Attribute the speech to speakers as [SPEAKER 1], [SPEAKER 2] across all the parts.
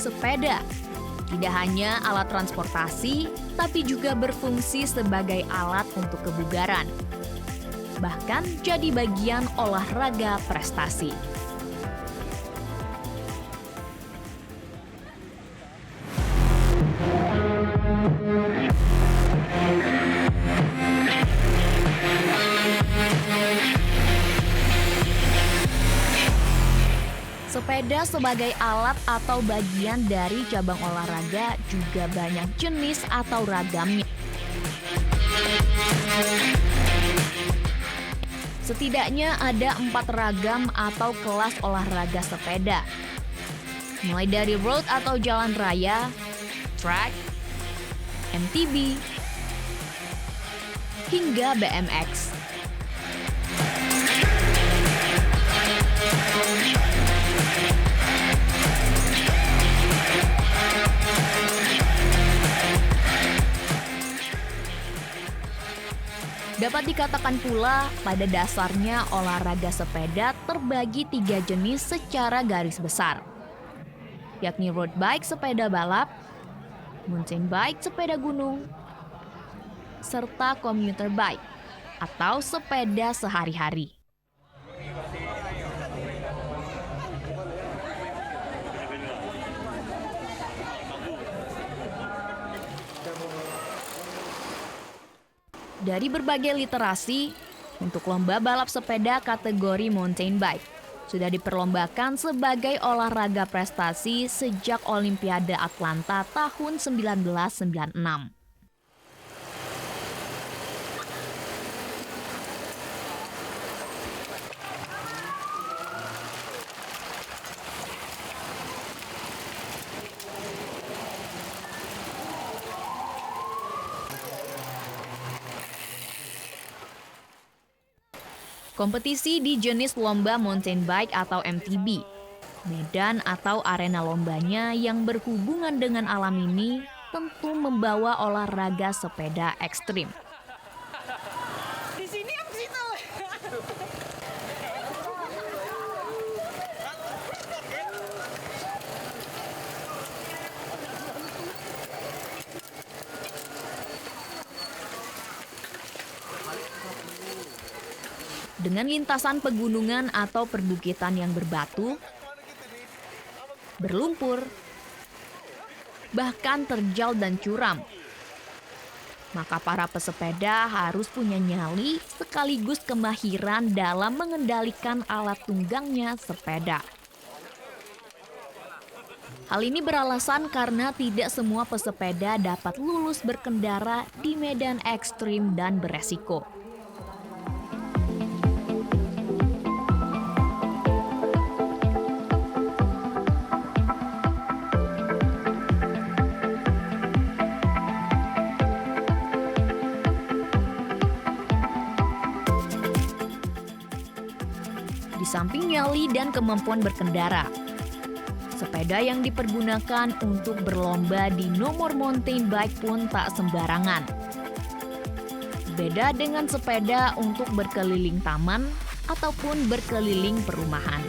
[SPEAKER 1] Sepeda tidak hanya alat transportasi, tapi juga berfungsi sebagai alat untuk kebugaran. Bahkan jadi bagian olahraga prestasi. Sepeda sebagai alat atau bagian dari cabang olahraga juga banyak jenis atau ragamnya. Setidaknya ada 4 ragam atau kelas olahraga sepeda. Mulai dari road atau jalan raya, track, MTB, hingga BMX. Dapat dikatakan pula, pada dasarnya olahraga sepeda terbagi 3 jenis secara garis besar, yakni road bike sepeda balap, mountain bike sepeda gunung, serta commuter bike atau sepeda sehari-hari. Dari berbagai literasi, untuk lomba balap sepeda kategori mountain bike sudah diperlombakan sebagai olahraga prestasi sejak Olimpiade Atlanta tahun 1996. Kompetisi di jenis lomba mountain bike atau MTB, medan atau arena lombanya yang berhubungan dengan alam ini tentu membawa olahraga sepeda ekstrim.
[SPEAKER 2] Di sini apa situ?
[SPEAKER 1] Dengan lintasan pegunungan atau perbukitan yang berbatu, berlumpur, bahkan terjal dan curam, maka para pesepeda harus punya nyali sekaligus kemahiran dalam mengendalikan alat tunggangnya sepeda. Hal ini beralasan karena tidak semua pesepeda dapat lulus berkendara di medan ekstrim dan beresiko. Di samping nyali dan kemampuan berkendara, sepeda yang dipergunakan untuk berlomba di nomor mountain bike pun tak sembarangan. Beda dengan sepeda untuk berkeliling taman ataupun berkeliling perumahan.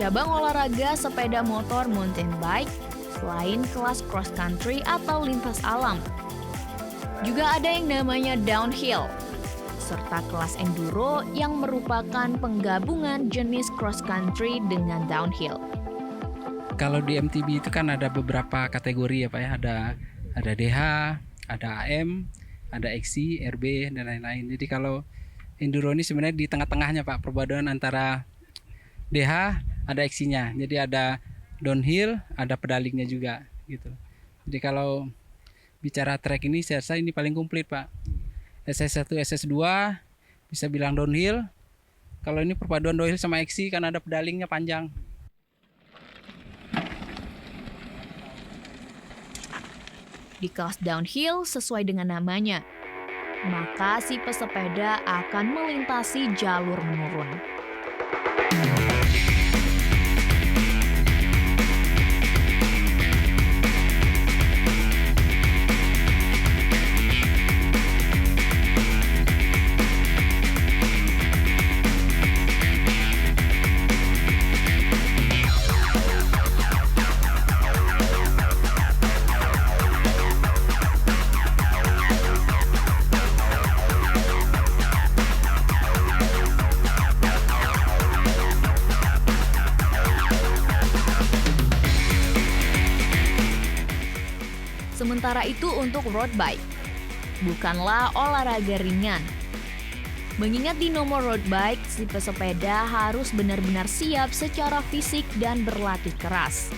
[SPEAKER 1] Cabang olahraga sepeda motor mountain bike selain kelas cross country atau lintas alam, juga ada yang namanya downhill, serta kelas enduro yang merupakan penggabungan jenis cross country dengan downhill.
[SPEAKER 3] Kalau di MTB itu kan ada beberapa kategori ya Pak ya, ada DH, ada AM, ada XC, RB dan lain-lain. Jadi kalau enduro ini sebenarnya di tengah-tengahnya Pak, perpaduan antara DH ada XC-nya. Jadi ada downhill, ada pedalingnya juga gitu. Jadi kalau bicara track ini saya rasa ini paling komplit Pak. SS1, SS2 bisa bilang downhill. Kalau ini perpaduan downhill sama XC kan ada pedalingnya panjang.
[SPEAKER 1] Di kelas downhill sesuai dengan namanya, maka si pesepeda akan melintasi jalur menurun. Sementara itu untuk road bike, bukanlah olahraga ringan. Mengingat di nomor road bike, si pesepeda harus benar-benar siap secara fisik dan berlatih keras.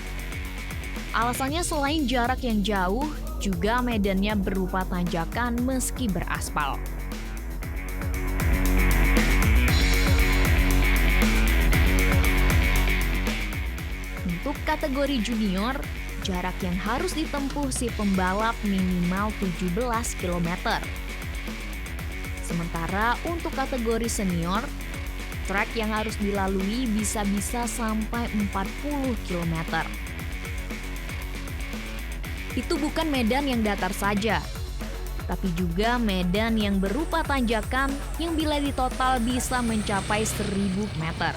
[SPEAKER 1] Alasannya selain jarak yang jauh, juga medannya berupa tanjakan meski beraspal. Untuk kategori junior, jarak yang harus ditempuh si pembalap minimal 17 km. Sementara untuk kategori senior, trek yang harus dilalui bisa-bisa sampai 40 km. Itu bukan medan yang datar saja, tapi juga medan yang berupa tanjakan yang bila ditotal bisa mencapai 1000 meter.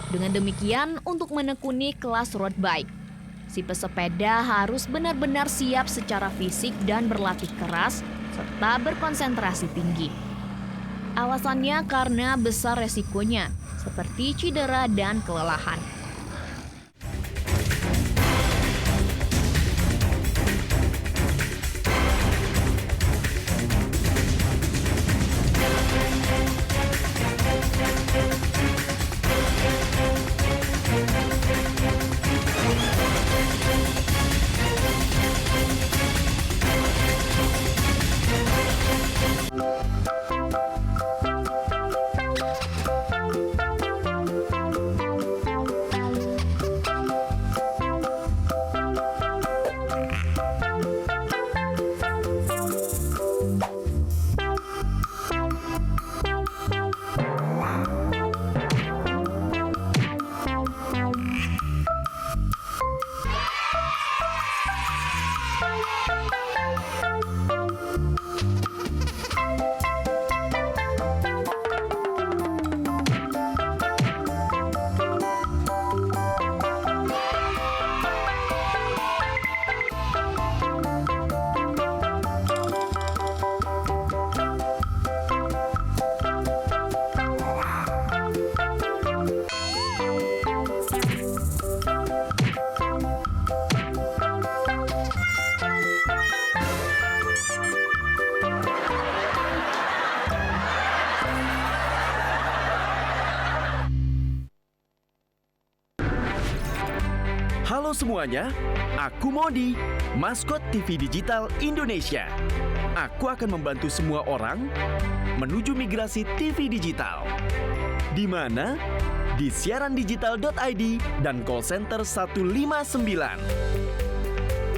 [SPEAKER 1] Dengan demikian, untuk menekuni kelas road bike, si pesepeda harus benar-benar siap secara fisik dan berlatih keras, serta berkonsentrasi tinggi. Alasannya karena besar resikonya, seperti cedera dan kelelahan.
[SPEAKER 4] Halo semuanya, aku Modi, maskot TV Digital Indonesia. Aku akan membantu semua orang menuju migrasi TV digital. Di mana? Di siarandigital.id dan call center 159.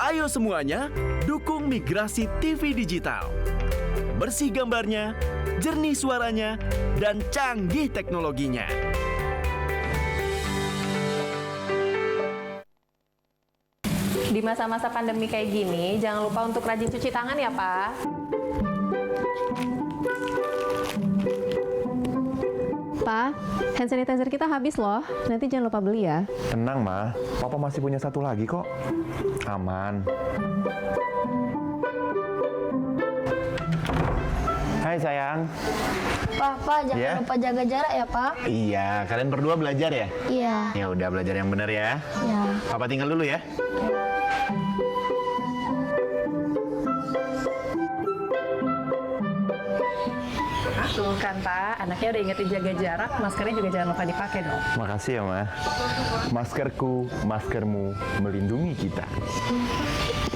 [SPEAKER 4] Ayo semuanya, dukung migrasi TV digital. Bersih gambarnya, jernih suaranya, dan canggih teknologinya.
[SPEAKER 5] Di masa-masa pandemi kayak gini, jangan lupa untuk rajin cuci tangan ya, Pak. Pak, hand sanitizer kita habis loh. Nanti jangan lupa beli ya.
[SPEAKER 6] Tenang, Ma. Papa masih punya satu lagi kok. Aman. Hai, sayang.
[SPEAKER 7] Pak, jangan
[SPEAKER 6] Ya?
[SPEAKER 7] lupa jaga jarak ya, Pak.
[SPEAKER 6] Iya, kalian berdua belajar ya?
[SPEAKER 7] Iya.
[SPEAKER 6] Ya udah, belajar yang benar ya.
[SPEAKER 7] Ya.
[SPEAKER 6] Papa tinggal dulu ya.
[SPEAKER 5] Tuh kan, Pak. Anaknya udah ingetin jaga jarak, maskernya juga jangan lupa dipakai dong.
[SPEAKER 6] Makasih ya, Ma. Maskerku, maskermu melindungi kita.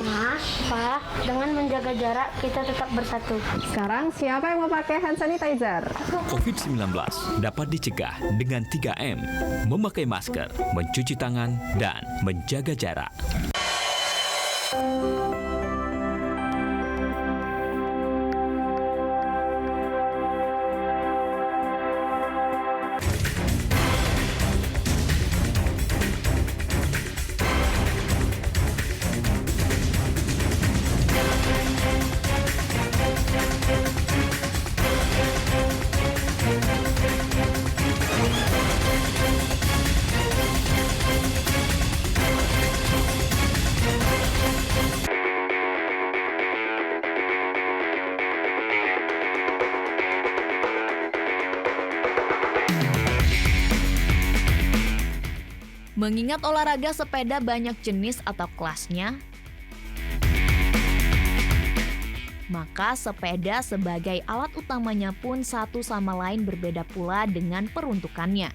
[SPEAKER 7] Mas, Pak, dengan menjaga jarak kita tetap bersatu.
[SPEAKER 5] Sekarang siapa yang mau pakai hand sanitizer?
[SPEAKER 8] COVID-19 dapat dicegah dengan 3M, memakai masker, mencuci tangan, dan menjaga jarak.
[SPEAKER 1] Mengingat olahraga sepeda banyak jenis atau kelasnya, maka sepeda sebagai alat utamanya pun satu sama lain berbeda pula dengan peruntukannya.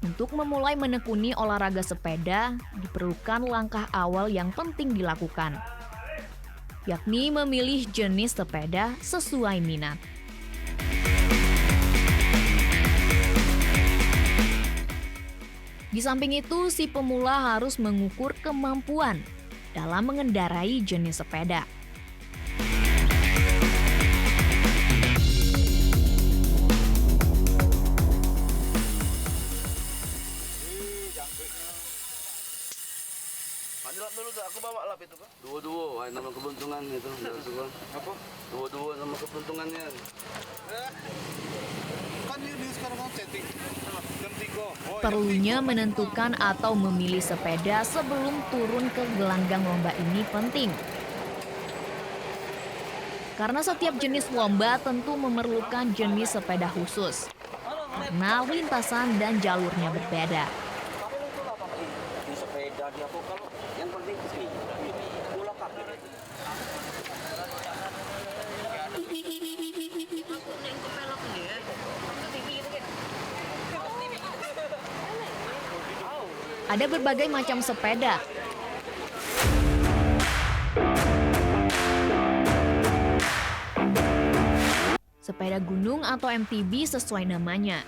[SPEAKER 1] Untuk memulai menekuni olahraga sepeda, diperlukan langkah awal yang penting dilakukan, yakni memilih jenis sepeda sesuai minat. Di samping itu, si pemula harus mengukur kemampuan dalam mengendarai jenis sepeda.
[SPEAKER 9] Lap dulu tuh, aku bawa lap itu kan. Duo-duo, nama keberuntungan itu. Apa? Duo-duo nama keberuntungannya.
[SPEAKER 10] Kan ini sekarang kan setting jam 3.
[SPEAKER 1] Perlunya menentukan atau memilih sepeda sebelum turun ke gelanggang lomba ini penting. Karena setiap jenis lomba tentu memerlukan jenis sepeda khusus, karena lintasan dan jalurnya berbeda. Ada berbagai macam sepeda. Sepeda gunung atau MTB sesuai namanya.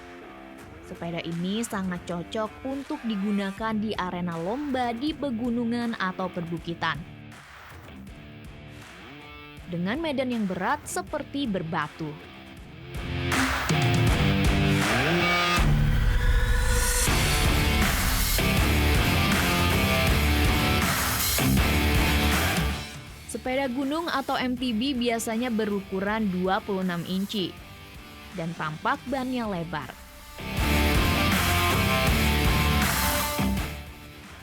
[SPEAKER 1] Sepeda ini sangat cocok untuk digunakan di arena lomba di pegunungan atau perbukitan. Dengan medan yang berat seperti berbatu. Sepeda gunung atau MTB biasanya berukuran 26 inci dan tampak bannya lebar.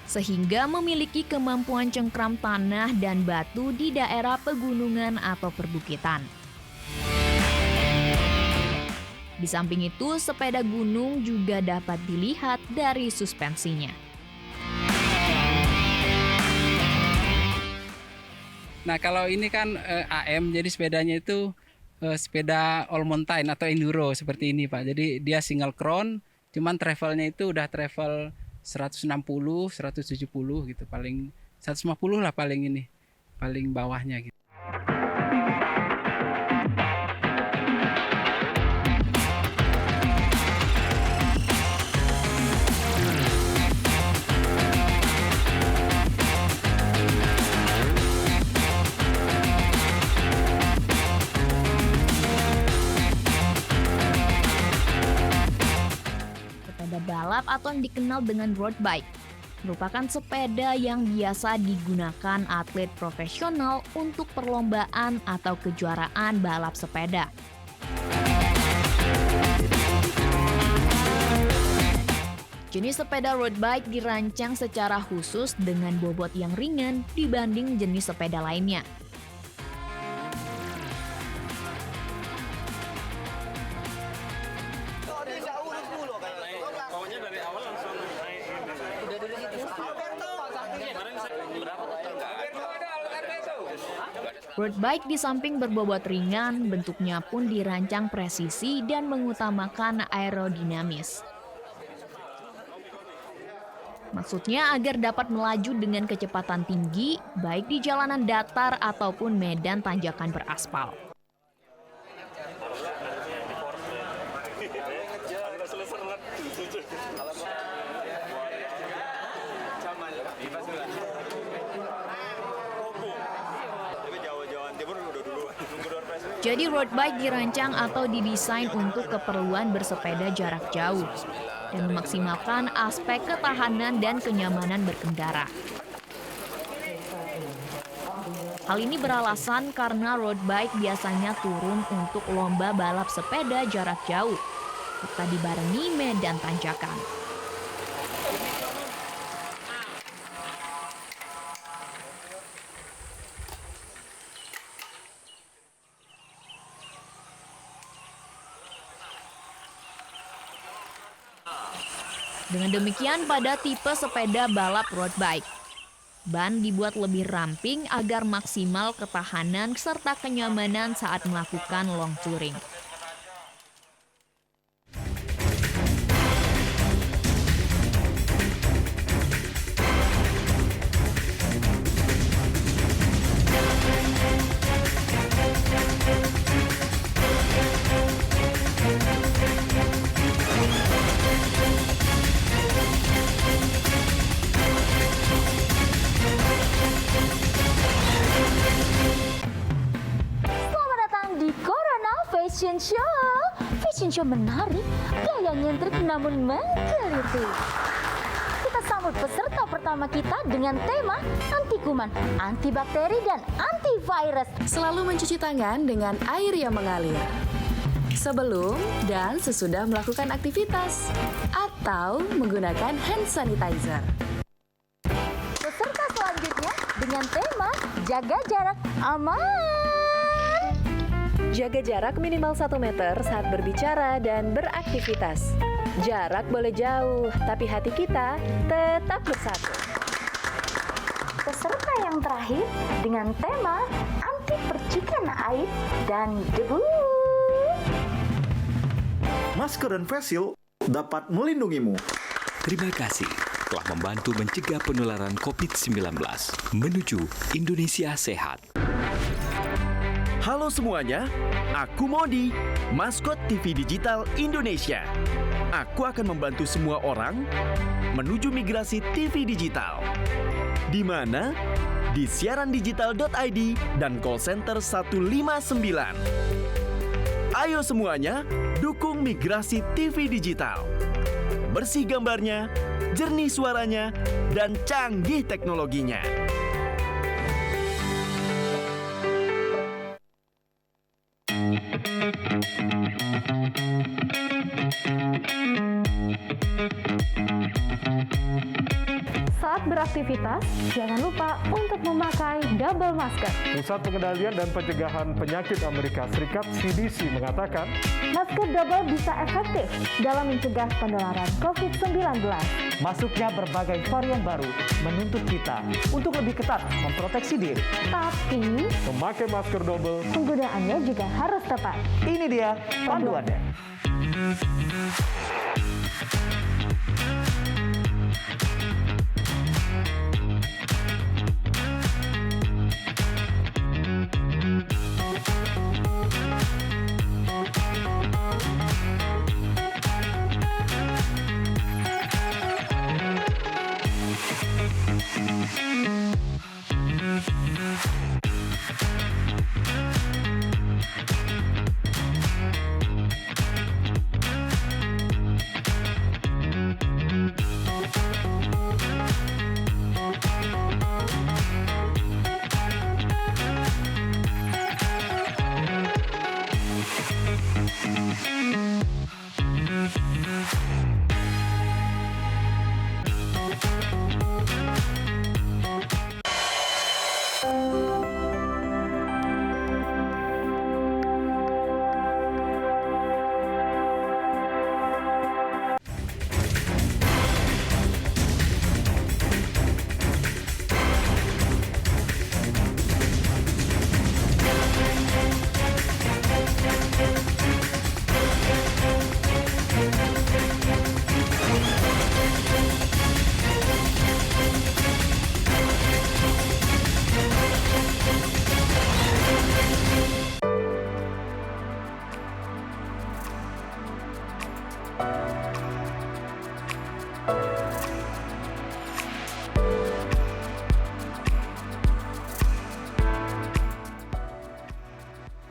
[SPEAKER 1] Sehingga memiliki kemampuan cengkram tanah dan batu di daerah pegunungan atau perbukitan. Di samping itu, sepeda gunung juga dapat dilihat dari suspensinya.
[SPEAKER 3] Nah, kalau ini kan AM, jadi sepedanya itu sepeda all mountain atau enduro seperti ini, Pak. Jadi dia single crown, cuman travelnya itu udah travel 160, 170 gitu, paling 150 lah paling ini, paling bawahnya gitu.
[SPEAKER 1] Balap atau yang dikenal dengan road bike merupakan sepeda yang biasa digunakan atlet profesional untuk perlombaan atau kejuaraan balap sepeda. Jenis sepeda road bike dirancang secara khusus dengan bobot yang ringan dibanding jenis sepeda lainnya. Road bike di samping berbobot ringan, bentuknya pun dirancang presisi dan mengutamakan aerodinamis. Maksudnya agar dapat melaju dengan kecepatan tinggi, baik di jalanan datar ataupun medan tanjakan beraspal. Jadi road bike dirancang atau didesain untuk keperluan bersepeda jarak jauh dan memaksimalkan aspek ketahanan dan kenyamanan berkendara. Hal ini beralasan karena road bike biasanya turun untuk lomba balap sepeda jarak jauh, serta dibarengi medan tanjakan. Dengan demikian pada tipe sepeda balap road bike, ban dibuat lebih ramping agar maksimal ketahanan serta kenyamanan saat melakukan long touring.
[SPEAKER 7] Fashion show menarik, gaya nyentrik namun menggelitik. Kita sambut peserta pertama kita dengan tema anti kuman, antibakteri dan antivirus.
[SPEAKER 11] Selalu mencuci tangan dengan air yang mengalir sebelum dan sesudah melakukan aktivitas atau menggunakan hand sanitizer.
[SPEAKER 7] Peserta selanjutnya dengan tema jaga jarak aman.
[SPEAKER 11] Jaga jarak minimal 1 meter saat berbicara dan beraktivitas. Jarak boleh jauh, tapi hati kita tetap bersatu.
[SPEAKER 7] Peserta yang terakhir dengan tema anti percikan air dan debu.
[SPEAKER 12] Masker dan face shield dapat melindungimu.
[SPEAKER 8] Terima kasih telah membantu mencegah penularan COVID-19 menuju Indonesia sehat.
[SPEAKER 4] Halo semuanya, aku Modi, maskot TV Digital Indonesia. Aku akan membantu semua orang menuju migrasi TV digital. Di mana? Di siarandigital.id dan call center 159. Ayo semuanya, dukung migrasi TV digital. Bersih gambarnya, jernih suaranya, dan canggih teknologinya.
[SPEAKER 5] Saat beraktivitas, jangan lupa untuk memakai double masker.
[SPEAKER 6] Pusat Pengendalian dan Pencegahan Penyakit Amerika Serikat (CDC) mengatakan,
[SPEAKER 7] Masker double bisa efektif dalam mencegah penularan COVID-19.
[SPEAKER 13] Masuknya berbagai varian baru menuntut kita untuk lebih ketat memproteksi diri.
[SPEAKER 7] Tapi,
[SPEAKER 6] memakai masker double,
[SPEAKER 7] penggunaannya juga harus tepat.
[SPEAKER 13] Ini dia panduannya.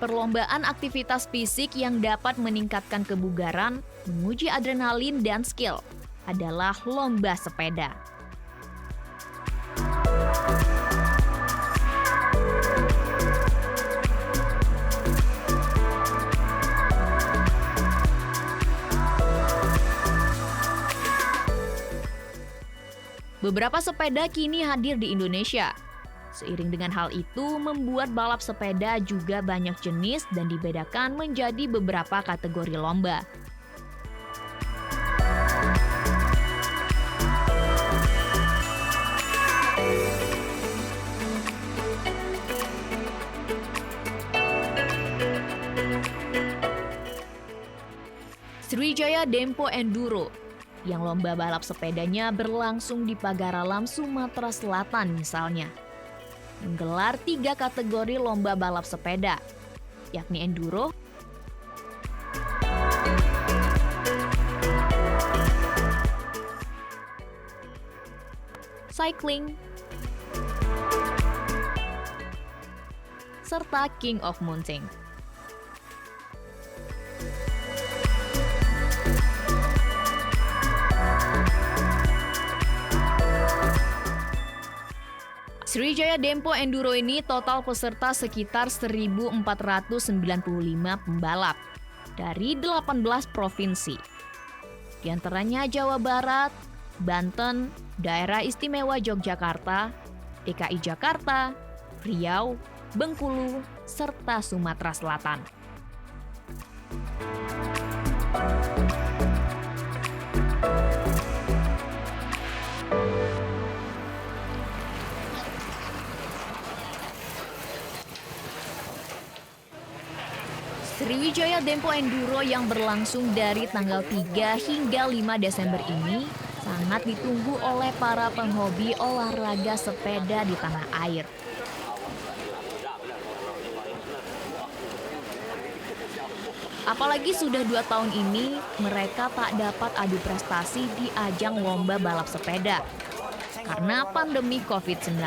[SPEAKER 1] Perlombaan aktivitas fisik yang dapat meningkatkan kebugaran, menguji adrenalin dan skill adalah lomba sepeda. Beberapa sepeda kini hadir di Indonesia. Seiring dengan hal itu, membuat balap sepeda juga banyak jenis dan dibedakan menjadi beberapa kategori lomba. Sriwijaya Dempo Enduro, yang lomba balap sepedanya berlangsung di Pagaralam, Sumatera Selatan misalnya, menggelar 3 kategori lomba balap sepeda, yakni enduro, cycling, serta King of Mountain. Sriwijaya Dempo Enduro ini total peserta sekitar 1.495 pembalap dari 18 provinsi. Di antaranya Jawa Barat, Banten, Daerah Istimewa Yogyakarta, DKI Jakarta, Riau, Bengkulu, serta Sumatera Selatan. Sriwijaya Dempo Enduro yang berlangsung dari tanggal 3 hingga 5 Desember ini sangat ditunggu oleh para penghobi olahraga sepeda di tanah air. Apalagi sudah 2 tahun ini mereka tak dapat adu prestasi di ajang lomba balap sepeda karena pandemi COVID-19.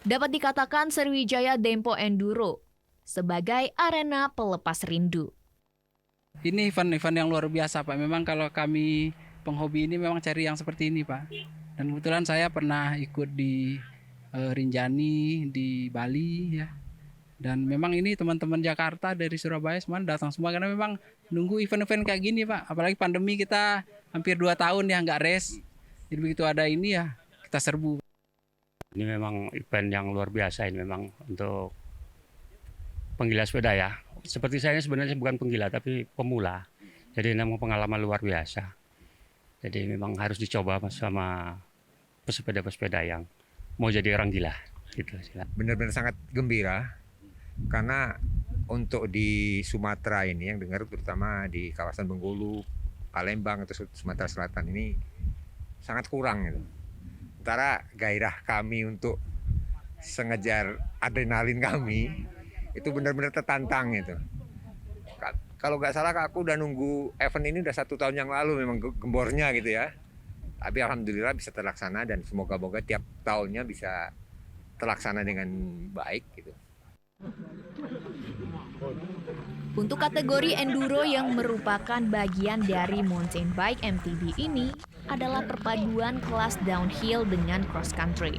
[SPEAKER 1] Dapat dikatakan Sriwijaya Dempo Enduro sebagai arena pelepas rindu.
[SPEAKER 3] Ini event-event yang luar biasa, Pak. Memang kalau kami penghobi ini memang cari yang seperti ini, Pak. Dan kebetulan saya pernah ikut di Rinjani di Bali ya. Dan memang ini teman-teman Jakarta dari Surabaya semua datang semua karena memang nunggu event-event kayak gini, Pak. Apalagi pandemi kita hampir 2 tahun ya nggak race. Jadi begitu ada ini ya kita serbu.
[SPEAKER 14] Ini memang event yang luar biasa ini memang untuk penggila sepeda ya. Seperti saya sebenarnya bukan penggila tapi pemula. Jadi memang pengalaman luar biasa. Jadi memang harus dicoba sama pesepeda-pesepeda yang mau jadi orang gila. Gitu.
[SPEAKER 15] Benar-benar sangat gembira karena untuk di Sumatera ini yang dengar terutama di kawasan Bengkulu, Palembang atau Sumatera Selatan ini sangat kurang gitu. Sementara gairah kami untuk sengejar adrenalin kami itu benar-benar tertantang gitu. Kalau nggak salah aku udah nunggu event ini udah 1 tahun yang lalu memang gembornya gitu ya. Tapi alhamdulillah bisa terlaksana dan semoga-moga tiap tahunnya bisa terlaksana dengan baik gitu.
[SPEAKER 1] Untuk kategori enduro yang merupakan bagian dari mountain bike MTB ini adalah perpaduan kelas downhill dengan cross country.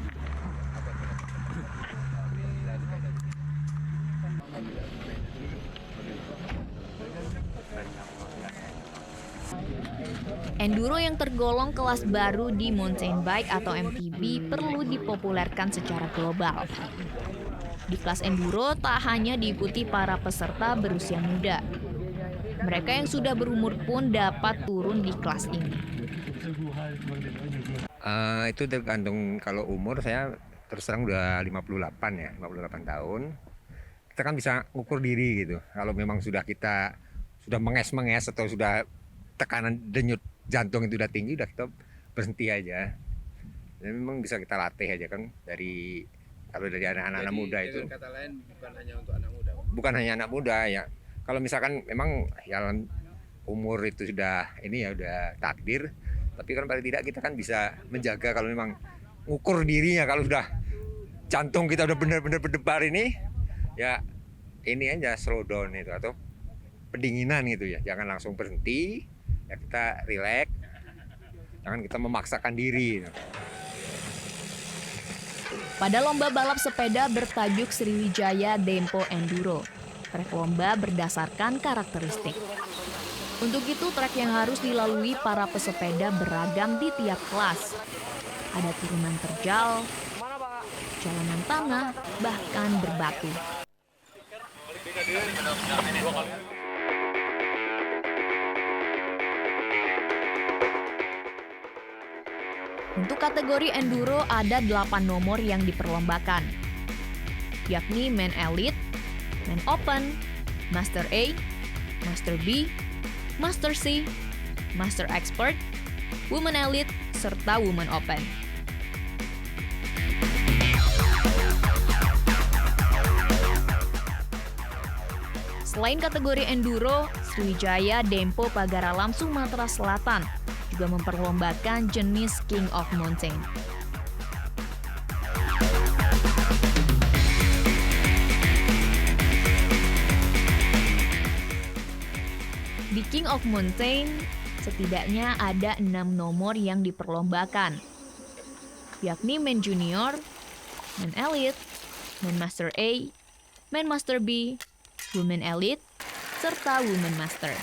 [SPEAKER 1] Enduro yang tergolong kelas baru di mountain bike atau MTB perlu dipopulerkan secara global. Di kelas enduro tak hanya diikuti para peserta berusia muda. Mereka yang sudah berumur pun dapat turun di kelas ini.
[SPEAKER 15] Itu tergantung kalau umur saya terus terang udah 58 tahun. Kita kan bisa ngukur diri gitu. Kalau memang kita sudah menges atau sudah tekanan denyut jantung itu udah tinggi, udah kita berhenti aja. Dan memang bisa kita latih aja kan dari kalau dari anak-anak muda itu.
[SPEAKER 3] Kata lain bukan hanya untuk anak muda.
[SPEAKER 15] Bukan hanya anak muda ya. Kalau misalkan memang ya umur itu sudah ini ya udah takdir, tapi kan paling tidak kita kan bisa menjaga kalau memang ngukur dirinya kalau sudah jantung kita udah benar-benar berdebar ini ya ini aja slow down itu atau pendinginan gitu ya. Jangan langsung berhenti. Ya kita relax, jangan kita memaksakan diri.
[SPEAKER 1] Pada lomba balap sepeda bertajuk Sriwijaya Dempo Enduro, trek lomba berdasarkan karakteristik. Untuk itu trek yang harus dilalui para pesepeda beragam di tiap kelas. Ada turunan terjal, jalanan tanah, bahkan berbatu. Untuk kategori enduro ada 8 nomor yang diperlombakan, yakni Man Elite, Man Open, Master A, Master B, Master C, Master Expert, Women Elite, serta Women Open. Selain kategori enduro, Sriwijaya Dempo Pagaralam Sumatera Selatan juga memperlombakan jenis King of Mountain. Di King of Mountain, setidaknya ada 6 nomor yang diperlombakan, yakni Men Junior, Men Elite, Men Master A, Men Master B, Women Elite, serta Women Master.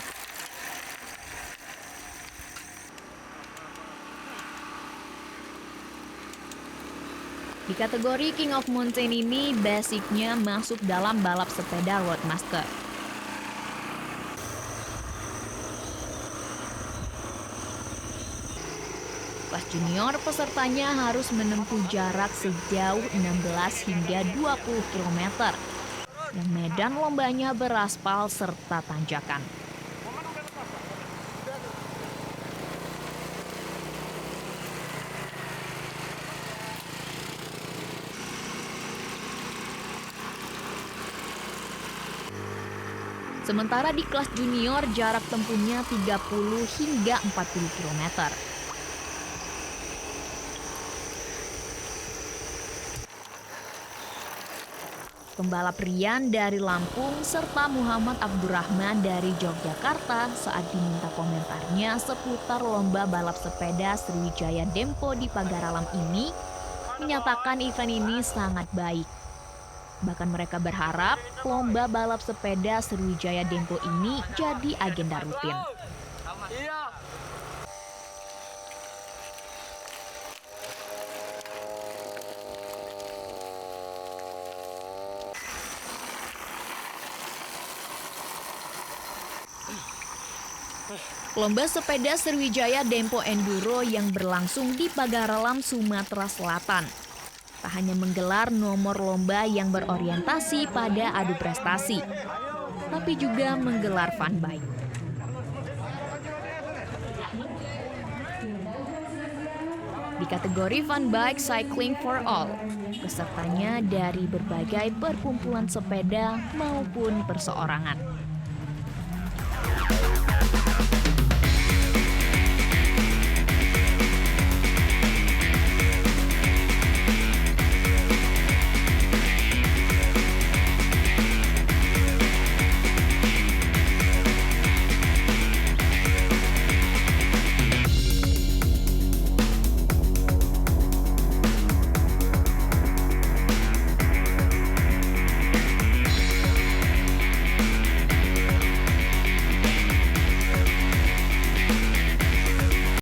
[SPEAKER 1] Di kategori King of Mountain ini, basicnya masuk dalam balap sepeda Roadmaster. Kelas junior, pesertanya harus menempuh jarak sejauh 16 hingga 20 km. Yang medan lombanya beraspal serta tanjakan. Sementara di kelas junior jarak tempuhnya 30 hingga 40 km. Pembalap Rian dari Lampung serta Muhammad Abdurrahman dari Yogyakarta saat diminta komentarnya seputar lomba balap sepeda Sriwijaya Dempo di Pagaralam ini menyatakan event ini sangat baik. Bahkan mereka berharap lomba balap sepeda Sriwijaya Dempo ini jadi agenda rutin. Lomba sepeda Sriwijaya Dempo Enduro yang berlangsung di Pagaralam, Sumatera Selatan tak hanya menggelar nomor lomba yang berorientasi pada adu prestasi, tapi juga menggelar fun bike. Di kategori Fun Bike Cycling for All, pesertanya dari berbagai perkumpulan sepeda maupun perseorangan.